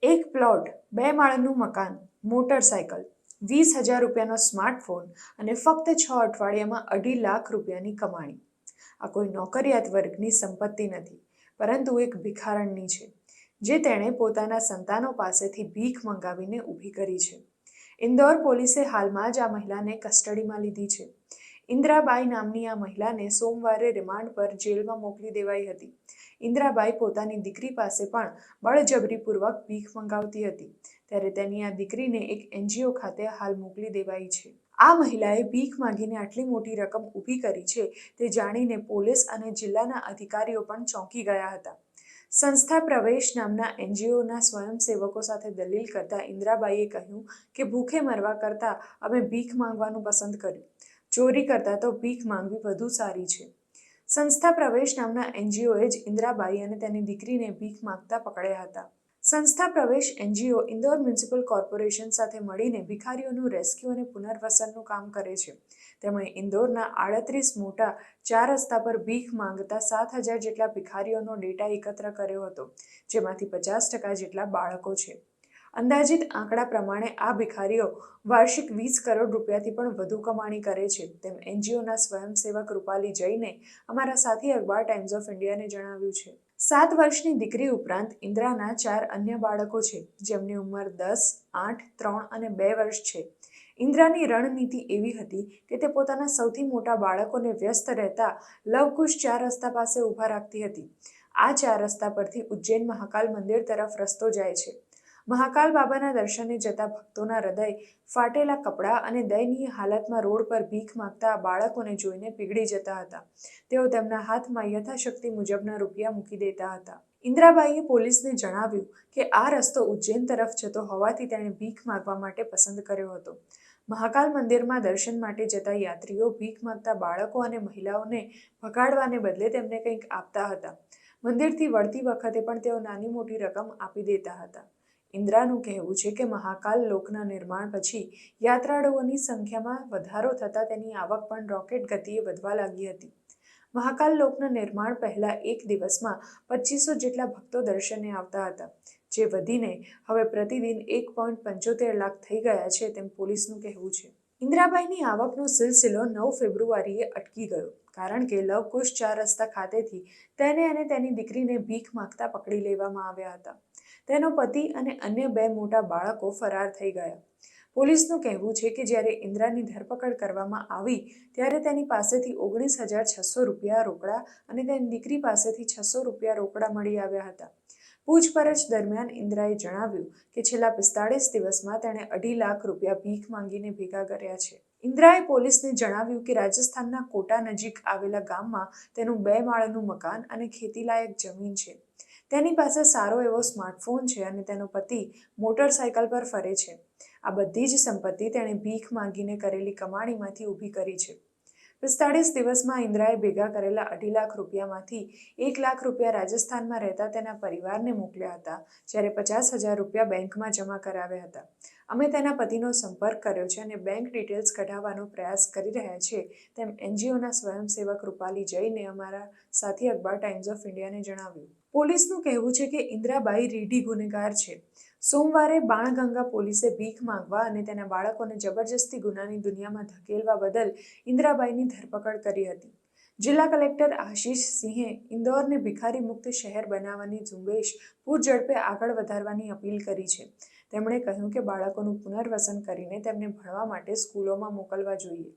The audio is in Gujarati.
એક પ્લોટ, 2 માળનું મકાન, મોટરસાયકલ, 20,000 રૂપિયાનો સ્માર્ટફોન અને ફક્ત 6 અઠવાડિયામાં 2.5 લાખ રૂપિયાની કમાણી. આ કોઈ નોકરિયાત વર્ગની સંપત્તિ નથી, પરંતુ એક ભિખારણની છે, જે તેણે પોતાના સંતાનો પાસેથી ભીખ મંગાવીને ઊભી કરી છે. ઇન્દોર પોલીસે હાલમાં જ આ મહિલાને કસ્ટડીમાં લીધી છે. ઇન્દ્રાબાઈ નામની આ મહિલાને સોમવારે રિમાન્ડ પર જેલમાં મોકલી દેવાઈ હતી. ઇન્દ્રાબાઈ પોતાની દીકરી પાસે પણ બળજબરીપૂર્વક ભીખ મંગાવતી હતી, ત્યારે તેની આ દીકરીને એક એનજીઓ ખાતે હાલ મોકલી દેવાઈ છે. આ મહિલાએ ભીખ માંગીને આટલી મોટી રકમ ઊભી કરી છે તે જાણીને પોલીસ અને જિલ્લાના અધિકારીઓ પણ ચોંકી ગયા હતા. સંસ્થા પ્રવેશ નામના એનજીઓના સ્વયંસેવકો સાથે દલીલ કરતા ઇન્દ્રાબાઈએ કહ્યું કે ભૂખે મરવા કરતાં અમે ભીખ માંગવાનું પસંદ કર્યું. ચોરી કરતાં તો ભીખ માંગવી વધુ સારી છે. સંસ્થા પ્રવેશ નામના એનજીઓએ જ ઇન્દ્રાબાઈ અને તેની દીકરીને ભીખ માંગતા પકડ્યા હતા. સંસ્થા પ્રવેશ એનજીઓ ઇન્દોર મ્યુનિસિપલ કોર્પોરેશન સાથે મળીને ભિખારીઓનું રેસ્ક્યુ અને પુનર્વસનનું કામ કરે છે. તેમણે ઇન્દોરના 38 મોટા 4 રસ્તા પર ભીખ માંગતા 7,000 જેટલા ભિખારીઓનો ડેટા એકત્ર કર્યો હતો, જેમાંથી 50% જેટલા બાળકો છે. અંદાજિત આંકડા પ્રમાણે આ ભિખારીઓ વાર્ષિક 20 કરોડ રૂપિયાથી પણ વધુ કમાણી કરે છે, તેમ એનજીઓના સ્વયંસેવક રૂપાલી જૈને અમારા સાથી અખબાર ટાઈમ્સ ઓફ ઇન્ડિયાને જણાવ્યું છે. 7 વર્ષની દીકરી ઉપરાંત ઇન્દ્રાના 4 અન્ય બાળકો છે, જેમની ઉંમર 10, 8, 3 અને 2 વર્ષ છે. ઇન્દ્રાની રણનીતિ એવી હતી કે તે પોતાના સૌથી મોટા બાળકોને વ્યસ્ત રહેતા લવકુશ 4 રસ્તા પાસે ઊભા રાખતી હતી. આ 4 રસ્તા પરથી ઉજ્જૈન મહાકાલ મંદિર તરફ રસ્તો જાય છે. મહાકાલ બાબાના દર્શને જતા ભક્તોના હૃદય ફાટેલા કપડાં અને દયનીય હાલતમાં રોડ પર ભીખ માંગતા આ બાળકોને જોઈને પીગળી જતા હતા. તેઓ તેમના હાથમાં યથાશક્તિ મુજબના રૂપિયા મૂકી દેતા હતા. ઇન્દ્રાબાઈએ પોલીસને જણાવ્યું કે આ રસ્તો ઉજ્જૈન તરફ જતો હોવાથી તેણે ભીખ માંગવા માટે પસંદ કર્યો હતો. મહાકાલ મંદિરમાં દર્શન માટે જતા યાત્રીઓ ભીખ માંગતા બાળકો અને મહિલાઓને ભગાડવાને બદલે તેમને કંઈક આપતા હતા. મંદિરથી વળતી વખતે પણ તેઓ નાની મોટી રકમ આપી દેતા હતા. ઇન્દ્રાનું કહેવું છે કે મહાકાલ લોકના નિર્માણ પછી યાત્રાળુઓની સંખ્યામાં વધારો થતાં તેની આવક પણ રોકેટ ગતિએ વધવા લાગી હતી. મહાકાલ લોકના નિર્માણ પહેલા એક દિવસમાં 2500 જેટલા ભક્તો દર્શને આવતા હતા, જે વધીને હવે પ્રતિદિન 1.75 લાખ થઈ ગયા છે, તેમ પોલીસનું કહેવું છે. ઇન્દ્રાબાઈની આવકનો સિલસિલો 9 ફેબ્રુઆરીએ અટકી ગયો, કારણ કે લવકુશ 4 રસ્તા ખાતેથી તેને અને તેની દીકરીને ભીખ માંગતા પકડી લેવામાં આવ્યા હતા. તેનો પતિ અને અન્ય 2 મોટા બાળકો ફરાર થઈ ગયા. પોલીસનું કહેવું છે કે જ્યારે ઇન્દ્રાની ધરપકડ કરવામાં આવી ત્યારે તેની પાસેથી 19,600 રૂપિયા રોકડા અને તેની દીકરી પાસેથી 600 રૂપિયા રોકડા મળી આવ્યા હતા. પૂછપરછ દરમિયાન ઇન્દ્રાએ જણાવ્યું કે છેલ્લા 45 દિવસમાં તેણે 2.5 લાખ રૂપિયા ભીખ માંગીને ભેગા કર્યા છે. ઇન્દ્રાએ પોલીસને જણાવ્યું કે રાજસ્થાનના કોટા નજીક આવેલા ગામમાં તેનું 2 માળનું મકાન અને ખેતીલાયક જમીન છે. તેની પાસે સારો એવો સ્માર્ટફોન છે અને તેનો પતિ મોટરસાયકલ પર ફરે છે. આ બધી જ સંપત્તિ તેણે ભીખ માંગીને કરેલી કમાણીમાંથી ઊભી કરી છે. 45 દિવસમાં ઇન્દ્રાએ ભેગા કરેલા 2.5 લાખ રૂપિયામાંથી 1 લાખ રૂપિયા રાજસ્થાનમાં રહેતા તેના પરિવારને મોકલ્યા હતા, જ્યારે 50,000 રૂપિયા બેંકમાં જમા કરાવ્યા હતા. અમે તેના પતિનો સંપર્ક કર્યો છે અને બેંક ડિટેલ્સ કઢાવવાનો પ્રયાસ કરી રહ્યા છે, તેમ એનજીઓના સ્વયંસેવક રૂપાલી જૈને અમારા સાથી અખબાર ટાઈમ્સ ઓફ ઇન્ડિયાને જણાવ્યું. પોલીસનું કહેવું છે કે ઇન્દ્રાબાઈ રીઢી ગુનેગાર છે. સોમવારે બાણગંગા પોલીસે ભીખ માંગવા અને તેના બાળકોને જબરજસ્તી ગુનાની દુનિયામાં ધકેલવા બદલ ઇન્દ્રાબાઈની ધરપકડ કરી હતી. જિલ્લા કલેક્ટર આશીષ સિંહે ઇન્દોરને ભિખારી મુક્ત શહેર બનાવવાની ઝુંબેશ પૂરઝડપે આગળ વધારવાની અપીલ કરી છે. તેમણે કહ્યું કે બાળકોનું પુનર્વસન કરીને તેમને ભણવા માટે સ્કૂલોમાં મોકલવા જોઈએ.